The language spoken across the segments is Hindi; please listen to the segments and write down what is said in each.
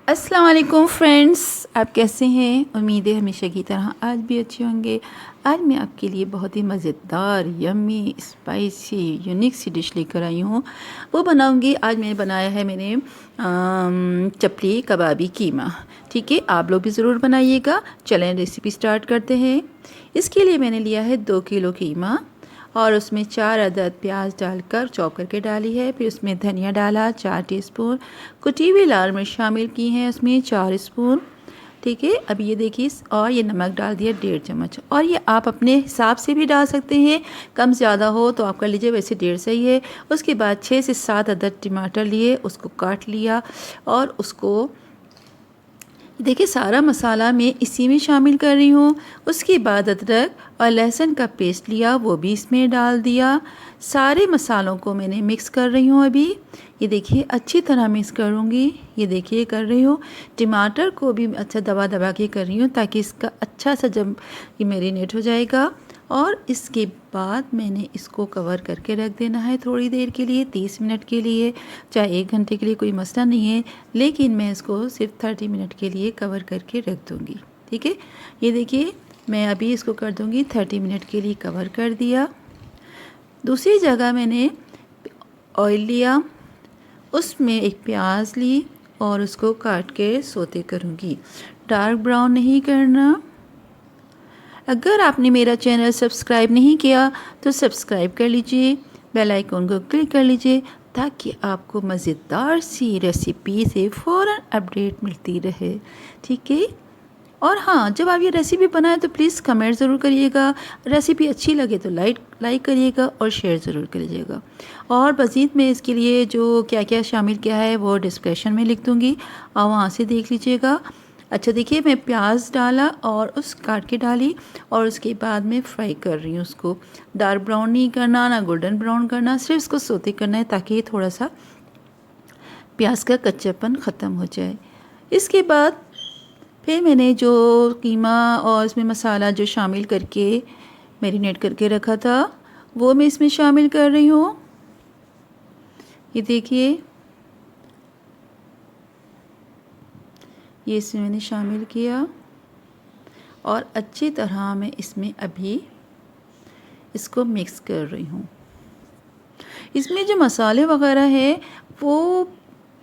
अस्सलाम वालेकुम फ्रेंड्स, आप कैसे हैं? उम्मीद है हमेशा की तरह आज भी अच्छे होंगे। आज मैं आपके लिए बहुत ही मज़ेदार, यम्मी, स्पाइसी, यूनिक सी डिश लेकर आई हूँ। वो बनाऊँगी। आज मैंने बनाया है चपली कबाबी कीमा। ठीक है, आप लोग भी ज़रूर बनाइएगा। चलें रेसिपी स्टार्ट करते हैं। इसके लिए मैंने लिया है 2 किलो कीमा और उसमें 4 अदद प्याज डालकर चॉप करके डाली है। फिर उसमें धनिया डाला 4 टीस्पून, कुटी हुई लाल मिर्च शामिल की हैं उसमें 4 स्पून। ठीक है, अब ये देखिए, और ये नमक डाल दिया 1.5 चम्मच। और ये आप अपने हिसाब से भी डाल सकते हैं, कम ज़्यादा हो तो आप कर लीजिए, वैसे 1.5 सही है। उसके बाद 6 से 7 अदद टमाटर लिए, उसको काट लिया और उसको देखिए सारा मसाला मैं इसी में शामिल कर रही हूँ। उसके बाद अदरक और लहसुन का पेस्ट लिया, वो भी इसमें डाल दिया। सारे मसालों को मैंने मिक्स कर रही हूँ अभी। ये देखिए अच्छी तरह मिक्स करूँगी। ये देखिए कर रही हूँ। टमाटर को भी अच्छा दबा दबा के कर रही हूँ ताकि इसका अच्छा सा जब ये मैरिनेट हो जाएगा। और इसके बाद मैंने इसको कवर करके रख देना है थोड़ी देर के लिए, 30 मिनट के लिए, चाहे 1 घंटे के लिए, कोई मसला नहीं है, लेकिन मैं इसको सिर्फ 30 मिनट के लिए कवर करके रख दूँगी। ठीक है, ये देखिए मैं अभी इसको कर दूँगी 30 मिनट के लिए कवर कर दिया। दूसरी जगह मैंने ऑयल लिया, उसमें एक प्याज ली और उसको काट के सोते करूँगी। डार्क ब्राउन नहीं करना। अगर आपने मेरा चैनल सब्सक्राइब नहीं किया तो सब्सक्राइब कर लीजिए, बेल आइकन को क्लिक कर लीजिए ताकि आपको मज़ेदार सी रेसिपी से फ़ौरन अपडेट मिलती रहे। ठीक है, और हाँ, जब आप ये रेसिपी बनाएं तो प्लीज़ कमेंट ज़रूर करिएगा। रेसिपी अच्छी लगे तो लाइक करिएगा और शेयर ज़रूर करिएगा। और मज़ीद मैं इसके लिए जो क्या क्या शामिल किया है वो डिस्क्रिप्शन में लिख दूँगी, और वहाँ से देख लीजिएगा। अच्छा देखिए, मैं प्याज डाला और उस काट के डाली और उसके बाद मैं फ्राई कर रही हूँ उसको। डार्क ब्राउन नहीं करना, ना गोल्डन ब्राउन करना, सिर्फ इसको सोते करना है ताकि ये थोड़ा सा प्याज का कच्चापन ख़त्म हो जाए। इसके बाद फिर मैंने जो कीमा और इसमें मसाला जो शामिल करके मैरिनेट करके रखा था वो मैं इसमें शामिल कर रही हूँ। ये देखिए, ये इसमें मैंने शामिल किया और अच्छी तरह मैं इसमें अभी इसको मिक्स कर रही हूँ। इसमें जो मसाले वग़ैरह है वो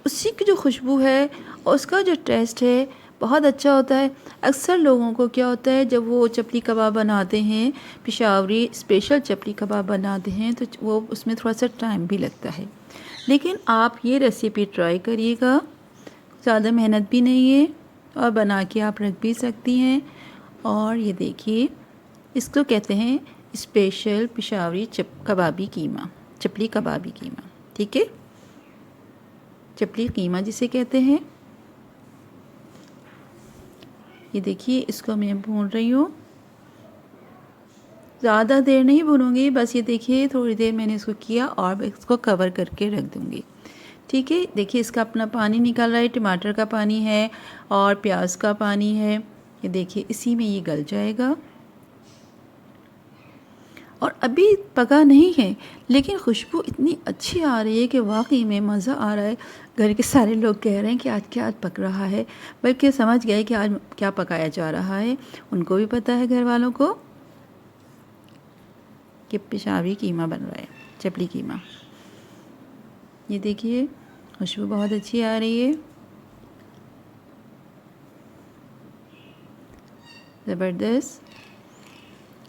उसी की जो खुशबू है और उसका जो टेस्ट है बहुत अच्छा होता है। अक्सर लोगों को क्या होता है, जब वो चपली कबाब बनाते हैं, पेशावरी स्पेशल चपली कबाब बनाते हैं, तो वो उसमें थोड़ा सा टाइम भी लगता है। लेकिन आप ये रेसिपी ट्राई करिएगा, ज़्यादा मेहनत भी नहीं है और बना के आप रख भी सकती हैं। और ये देखिए, इसको कहते हैं स्पेशल पेशावरी कबाबी कीमा, चपली कबाबी कीमा। ठीक है, चपली कीमा जिसे कहते हैं। ये देखिए, इसको मैं भून रही हूँ, ज़्यादा देर नहीं भूनूंगी, बस ये देखिए थोड़ी देर मैंने इसको किया और इसको कवर करके रख दूँगी। ठीक है, देखिए इसका अपना पानी निकल रहा है, टमाटर का पानी है और प्याज का पानी है। ये देखिए इसी में ये गल जाएगा और अभी पका नहीं है, लेकिन खुशबू इतनी अच्छी आ रही है कि वाकई में मज़ा आ रहा है। घर के सारे लोग कह रहे हैं कि आज क्या पक रहा है, बल्कि समझ गए कि आज क्या पकाया जा रहा है। उनको भी पता है, घर वालों को, कि पेशावरी कीमा बन रहा है, चपली कीमा। ये देखिए खुशबू बहुत अच्छी आ रही है, ज़बरदस्त।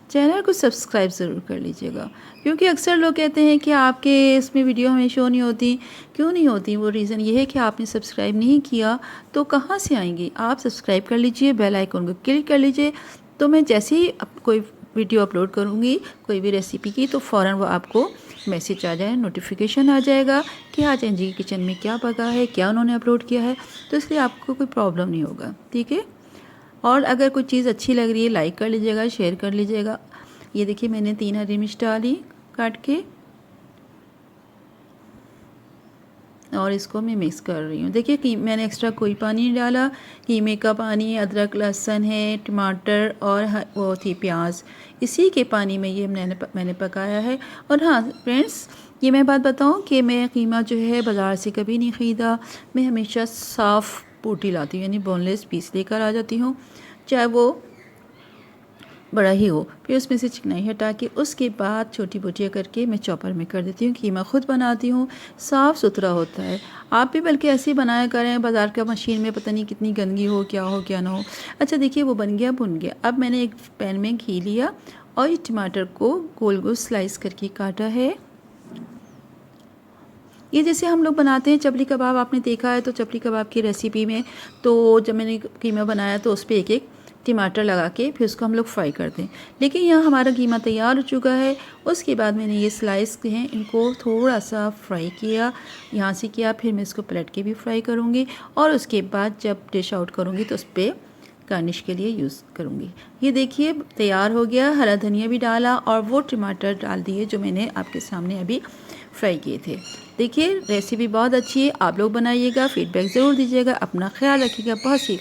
चैनल को सब्सक्राइब ज़रूर कर लीजिएगा, क्योंकि अक्सर लोग कहते हैं कि आपके इसमें वीडियो हमें शो नहीं होती। क्यों नहीं होती? वो रीज़न ये है कि आपने सब्सक्राइब नहीं किया, तो कहाँ से आएंगी? आप सब्सक्राइब कर लीजिए, बेल आइकन को क्लिक कर लीजिए, तो मैं जैसे ही कोई वीडियो अपलोड करूँगी, कोई भी रेसिपी की, तो फ़ौरन वो आपको मैसेज आ जाए, नोटिफिकेशन आ जाएगा कि आज एंजी किचन में क्या पका है, क्या उन्होंने अपलोड किया है। तो इसलिए आपको कोई प्रॉब्लम नहीं होगा। ठीक है, और अगर कोई चीज़ अच्छी लग रही है लाइक कर लीजिएगा, शेयर कर लीजिएगा। ये देखिए मैंने 3 हरी मिर्च डाली काट के और इसको मैं मिक्स कर रही हूँ। देखिए कि मैंने एक्स्ट्रा कोई पानी नहीं डाला, कीमे का पानी, अदरक लहसुन है, टमाटर और वो थी प्याज, इसी के पानी में ये मैंने पकाया है। और हाँ फ्रेंड्स, ये मैं बात बताऊँ कि मैं कीमा जो है बाज़ार से कभी नहीं ख़रीदा। मैं हमेशा साफ़ बोटी लाती हूँ, यानी बोनलेस पीस लेकर आ जाती हूँ, चाहे वो बड़ा ही हो। फिर उसमें से चिकनाई हटा के उसके बाद छोटी बोटियाँ करके मैं चॉपर में कर देती हूँ। कीमा खुद बनाती हूँ, साफ़ सुथरा होता है। आप भी बल्कि ऐसे ही बनाया करें, बाज़ार का मशीन में पता नहीं कितनी गंदगी हो क्या ना हो। अच्छा देखिए वो बन गया, भुन गया। अब मैंने एक पैन में घी लिया और ये टमाटर को गोल गोल स्लाइस करके काटा है। ये जैसे हम लोग बनाते हैं चपली कबाब, आपने देखा है तो चपली कबाब की रेसिपी में, तो जब मैंने कीमा बनाया तो उस पर एक एक टमाटर लगा के फिर उसको हम लोग फ्राई करते हैं। लेकिन यहाँ हमारा कीमा तैयार हो चुका है। उसके बाद मैंने ये स्लाइस हैं इनको थोड़ा सा फ्राई किया, यहाँ से किया, फिर मैं इसको पलट के भी फ्राई करूँगी और उसके बाद जब डिश आउट करूँगी तो उस पर गार्निश के लिए यूज़ करूँगी। ये देखिए तैयार हो गया। हरा धनिया भी डाला और वो टमाटर डाल दिए जो मैंने आपके सामने अभी फ्राई किए थे। देखिए रेसिपी बहुत अच्छी है, आप लोग बनाइएगा, फीडबैक ज़रूर दीजिएगा, अपना ख्याल रखिएगा, बहुत सी